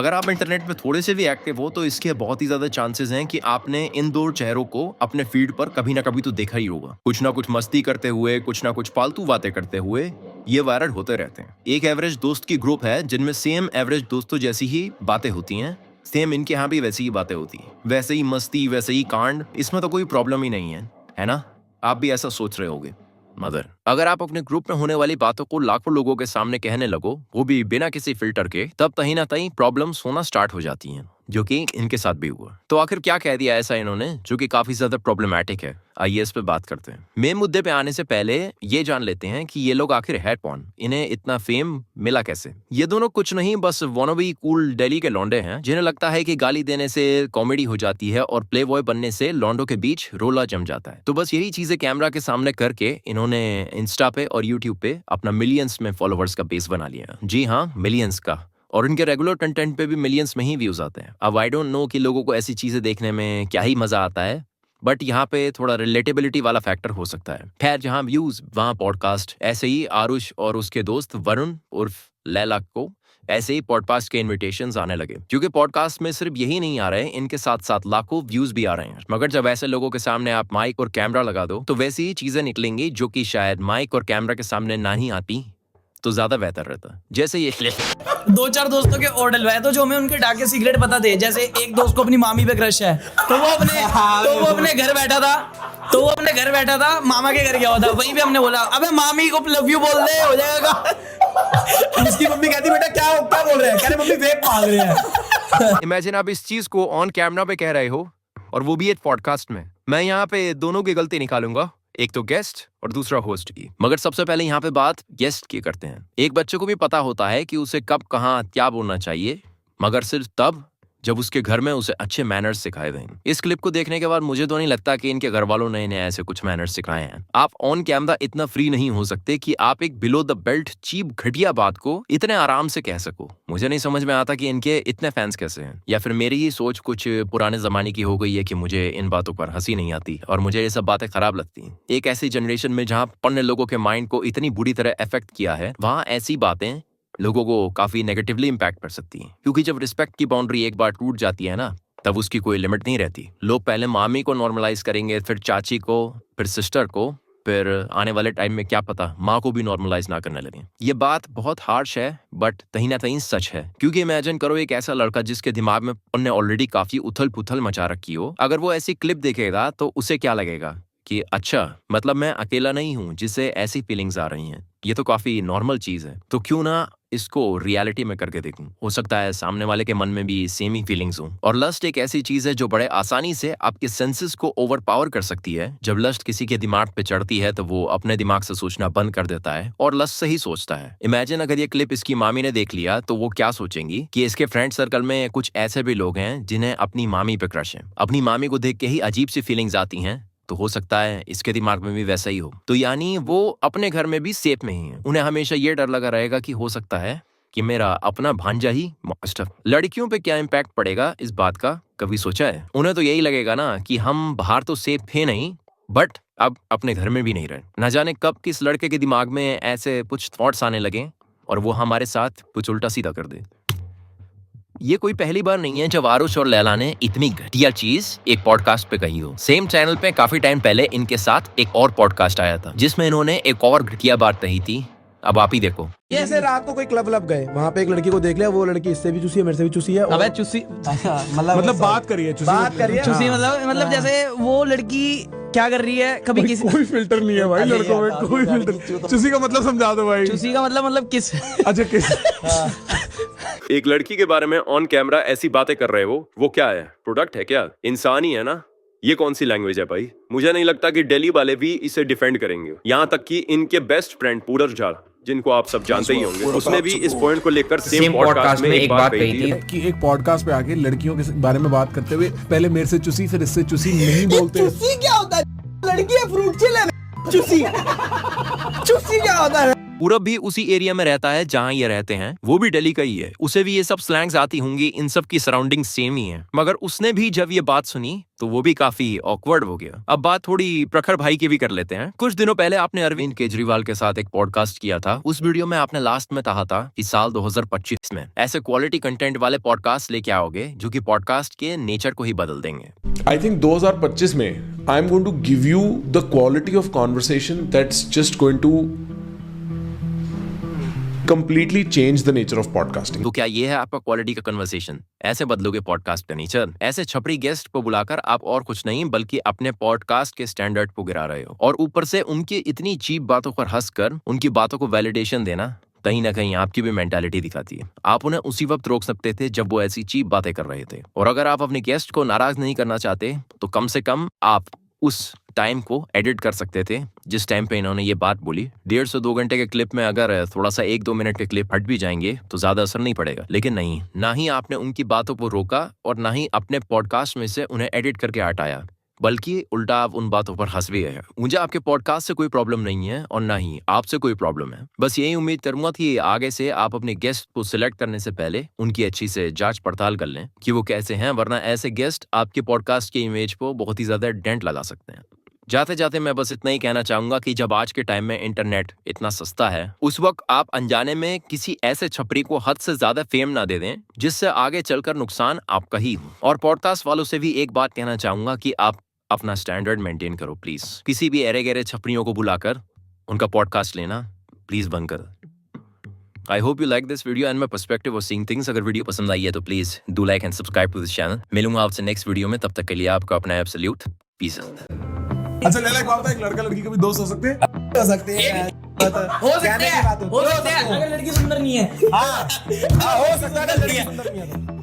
अगर आप इंटरनेट पे थोड़े से भी एक्टिव हो तो इसके बहुत ही ज्यादा चांसेस हैं कि आपने इन दो चेहरों को अपने फीड पर कभी ना कभी तो देखा ही होगा। कुछ ना कुछ मस्ती करते हुए, कुछ ना कुछ फालतू बातें करते हुए ये वायरल होते रहते हैं। एक एवरेज दोस्त की ग्रुप है जिनमें सेम एवरेज दोस्तों जैसी ही बातें होती हैं। सेम इनके यहाँ भी वैसी ही बातें होती हैं, वैसे ही मस्ती, वैसे ही कांड। इसमें तो कोई प्रॉब्लम ही नहीं है ना? आप भी ऐसा सोच रहे होगे। मगर अगर आप अपने ग्रुप में होने वाली बातों को लाखों लोगों के सामने कहने लगो, वो भी बिना किसी फिल्टर के, तब कहीं ना कहीं प्रॉब्लम्स होना स्टार्ट हो जाती हैं, जो कि इनके साथ भी हुआ। तो आखिर क्या कह दिया ऐसा इन्होंने जो कि काफी ज्यादा प्रॉब्लमैटिक है? आइए इस पे बात करते हैं। मेन मुद्दे पे आने से पहले ये जान लेते हैं कि ये लोग आखिर है कौन, इन्हें इतना फेम मिला कैसे। ये दोनों कुछ नहीं, बस वॉनबी कूल दिल्ली के लौंडे हैं जिन्हें लगता है कि गाली देने से कॉमेडी हो जाती है और प्ले बॉय बनने से लौंडों के बीच रोला जम जाता है। तो बस यही चीजें कैमरा के सामने करके इन्होंने इंस्टा पे और यूट्यूब पे अपना मिलियंस में फॉलोवर्स का बेस बना लिया। जी हाँ, मिलियंस का। और इनके रेगुलर कंटेंट पे भी मिलियंस में ही व्यूज आते हैं। अब आई डोंट नो कि लोगों को ऐसी चीजें देखने में क्या ही मजा आता है, बट यहाँ पे थोड़ा रिलेटेबिलिटी वाला फैक्टर हो सकता है। खैर, जहाँ व्यूज वहाँ पॉडकास्ट। ऐसे ही आरुष और उसके दोस्त वरुण उर्फ लैला को ऐसे ही पॉडकास्ट के इन्विटेशंस आने लगे, क्योंकि पॉडकास्ट में सिर्फ यही नहीं आ रहे, इनके साथ साथ लाखों व्यूज भी आ रहे हैं। मगर जब ऐसे लोगों के सामने आप माइक और कैमरा लगा दो तो वैसी ही चीजें निकलेंगी जो कि शायद माइक और कैमरा के सामने ना ही आती तो ज्यादा बेहतर रहता। जैसे ये दो चार दोस्तों के और डलवाए तो जो हमें उनके डाके सीक्रेट पता थे। जैसे एक दोस्त को अपनी मामी पे क्रश है, तो वो अपने घर बैठा था, मामा के घर गया हुआ था। वहीं पे हमने बोला, अबे मामी को लव यू बोल दे, हो जाएगा। उसकी मम्मी कहती, बेटा क्या बोल रहे हैं? कह रहे मम्मी वेप मांग रहे हैं। इमेजिन आप इस चीज को ऑन कैमरा पे कह रहे हो और वो भी एक पॉडकास्ट में। मैं यहाँ पे दोनों की गलती निकालूंगा, एक तो गेस्ट और दूसरा होस्ट की। मगर सबसे पहले यहाँ पे बात गेस्ट की करते हैं। एक बच्चे को भी पता होता है कि उसे कब कहाँ क्या बोलना चाहिए, मगर सिर्फ तब जब उसके घर में उसे अच्छे मैनर्स सिखाए गए। इस क्लिप को देखने के बाद मुझे तो नहीं लगता कि इनके घर वालों ने इन्हें ऐसे कुछ मैनर्स सिखाए हैं। आप ऑन कैमरा इतना फ्री नहीं हो सकते कि आप एक बिलो द बेल्ट चीप घटिया बात को इतने आराम से कह सको। मुझे नहीं समझ में आता कि इनके इतने फैंस कैसे हैं, या फिर मेरी ही सोच कुछ पुराने जमाने की हो गई है कि मुझे इन बातों पर हंसी नहीं आती और मुझे ये सब बातें खराब लगती हैं। एक ऐसी जनरेशन में जहाँ पढ़ने लोगों के माइंड को इतनी बुरी तरह अफेक्ट किया है, वहाँ ऐसी बातें लोगों को काफी नेगेटिवली इंपैक्ट कर सकती हैं। क्योंकि जब रिस्पेक्ट की बाउंड्री एक बार टूट जाती है ना, तब उसकी कोई लिमिट नहीं रहती। लोग पहले मामी को नॉर्मलाइज करेंगे, फिर चाची को, फिर सिस्टर को, फिर आने वाले टाइम में क्या पता माँ को भी नॉर्मलाइज ना करने लगे। ये बात बहुत हार्श है, बट कहीं ना कहीं सच है। क्योंकि इमेजिन करो एक ऐसा लड़का जिसके दिमाग में उन्हें ऑलरेडी काफी उथल पुथल मचा रखी हो, अगर वो ऐसी क्लिप देखेगा तो उसे क्या लगेगा कि अच्छा, मतलब मैं अकेला नहीं हूँ जिसे ऐसी फीलिंग्स आ रही हैं। ये तो काफी नॉर्मल चीज है, तो क्यों ना इसको रियलिटी में करके देखूं। हो सकता है सामने वाले के मन में भी सेम ही फीलिंग्स हो। और लस्ट एक ऐसी चीज है जो बड़े आसानी से आपके सेंसेस को ओवरपावर कर सकती है। जब लस्ट किसी के दिमाग पे चढ़ती है तो वो अपने दिमाग से सोचना बंद कर देता है और लस्ट से ही सोचता है। इमेजिन अगर ये क्लिप इसकी मामी ने देख लिया तो वो क्या सोचेंगी कि इसके फ्रेंड सर्कल में कुछ ऐसे भी लोग हैं जिन्हें अपनी मामी पे क्रश है। अपनी मामी को देख के ही अजीब सी फीलिंग्स आती हैं, तो हो सकता है इसके दिमाग में भी वैसा ही हो। तो यानी वो अपने घर में भी सेफ नहीं है। उन्हें हमेशा ये डर लगा रहेगा कि हो सकता है कि मेरा अपना भांजा ही मॉन्स्टर। लड़कियों पे क्या इम्पैक्ट पड़ेगा इस बात का कभी सोचा है? उन्हें तो यही लगेगा ना कि हम बाहर तो सेफ थे नहीं, बट अब अपने घर में भी नहीं रहे। न जाने कब किस लड़के के दिमाग में ऐसे कुछ थॉट्स आने लगे और वो हमारे साथ कुछ उल्टा सीधा कर दे। ये कोई पहली बार नहीं है जब आरुष और लैला ने इतनी घटिया चीज एक पॉडकास्ट पे कही हो। सेम चैनल पे काफी टाइम पहले इनके साथ एक और पॉडकास्ट आया था जिसमें इन्होंने एक और घटिया बात कही थी। अब आप ही देखो। ऐसे रात को कोई क्लब गए, वहाँ पे एक लड़की को देख लिया, वो लड़की इससे भी चूसी है, मेरे से भी चूसी है। अबे चूसी मतलब बात करिए चूसी मतलब जैसे वो लड़की क्या कर रही है, कभी किसी कोई फिल्टर नहीं है भाई लड़कों में, कोई फिल्टर। चूसी का मतलब समझा दो भाई। चूसी का मतलब किस? अच्छा किस? एक लड़की के बारे में ऑन कैमरा ऐसी बातें कर रहे हो, वो क्या है? प्रोडक्ट है क्या? इंसान ही है ना? ये कौन सी लैंग्वेज है भाई? मुझे नहीं लगता कि दिल्ली वाले भी इसे डिफेंड करेंगे। यहाँ तक कि इनके बेस्ट फ्रेंड पूरज झा, जिनको आप सब जानते ही होंगे, उसने भी इस पॉइंट को लेकर सेम पॉडकास्ट में एक बात कही थी कि एक पॉडकास्ट पे आके लड़कियों के बारे में बात करते हुए पहले मेरे से चूसी फिर इससे चूसी नहीं बोलते। चूसी क्या होता है? लड़की है फ्रूट चिल है। चूसी क्या होता है? पूरब भी उसी एरिया में रहता है जहाँ ये रहते हैं, वो भी दिल्ली का ही है, उसे भी ये सब स्लैंग्स आती होंगी, इन सब की सराउंडिंग सेम ही है। मगर उसने भी जब ये बात सुनी तो वो भी काफी ऑकवर्ड हो गया। अब बात थोड़ी प्रखर भाई की भी कर लेते हैं। कुछ दिनों पहले आपने अरविंद केजरीवाल के साथ एक पॉडकास्ट किया था। उस वीडियो में आपने लास्ट में कहा था कि साल 2025 में ऐसे क्वालिटी कंटेंट वाले पॉडकास्ट लेके आओगे जो कि पॉडकास्ट के नेचर को ही बदल देंगे। I think 2025 में I'm going to give you the quality of conversation that's just going to completely change the nature of podcasting. तो क्या ये है आपका क्वालिटी का कन्वर्सेशन? ऐसे बदलोगे पॉडकास्ट का नेचर? ऐसे छपरी गेस्ट को बुलाकर आप और कुछ नहीं बल्कि अपने पॉडकास्ट के स्टैंडर्ड को गिरा रहे हो, और ऊपर से उनकी इतनी चीप बातों पर हंसकर उनकी बातों को वैलिडेशन देना कहीं ना कहीं आपकी भी मेंटालिटी दिखाती है। आप उन्हें उसी वक्त रोक सकते थे जब वो ऐसी चीप बातें कर रहे थे, और अगर आप अपने गेस्ट को नाराज नहीं करना चाहते तो कम से कम आप उस टाइम को एडिट कर सकते थे जिस टाइम पे इन्होंने ये बात बोली। 1.5 से 2 घंटे के क्लिप में अगर थोड़ा सा 1-2 मिनट के क्लिप हट भी जाएंगे तो ज्यादा असर नहीं पड़ेगा, लेकिन नहीं, ना ही आपने उनकी बातों को रोका और ना ही अपने पॉडकास्ट में से उन्हें एडिट करके हटाया, बल्कि उल्टा आप उन बातों पर हंस भी गए। मुझे आपके पॉडकास्ट से कोई प्रॉब्लम नहीं है और ना ही आपसे कोई प्रॉब्लम है। बस यही उम्मीद करूंगा कि आगे से आप अपने गेस्ट को सिलेक्ट करने से पहले उनकी अच्छी से जांच पड़ताल कर लें कि वो कैसे हैं, वरना ऐसे गेस्ट आपके पॉडकास्ट की इमेज को बहुत ही ज्यादा डेंट लगा सकते हैं। जाते जाते मैं बस इतना ही कहना चाहूंगा कि जब आज के टाइम में इंटरनेट इतना सस्ता है, उस वक्त आप अनजाने में किसी ऐसे छपरी को हद से ज्यादा फेम ना दे दें जिससे आगे चलकर नुकसान आपका ही हो। और पॉडकास्ट वालों से भी एक बात कहना चाहूंगा कि आप अपना स्टैंडर्ड मेंटेन करो प्लीज। किसी भी एरे गहरे छपरियों को बुलाकर उनका पॉडकास्ट लेना प्लीज बंद करो। I hope you like this video and my perspective of seeing things. अगर वीडियो पसंद आई है तो please do like and subscribe to this channel. मिलूंगा आपसे नेक्स्ट वीडियो में, तब तक के लिए आपका अपना एब्सोल्यूट पीस। अच्छा लैला, एक बात बता, एक लड़का लड़की कभी दोस्त हो सकते हैं? हो सकते हैं, हो सकते हैं, हो सकते हैं, अगर लड़की सुंदर नहीं है। हाँ हो सकता है, लड़की सुंदर नहीं है तो।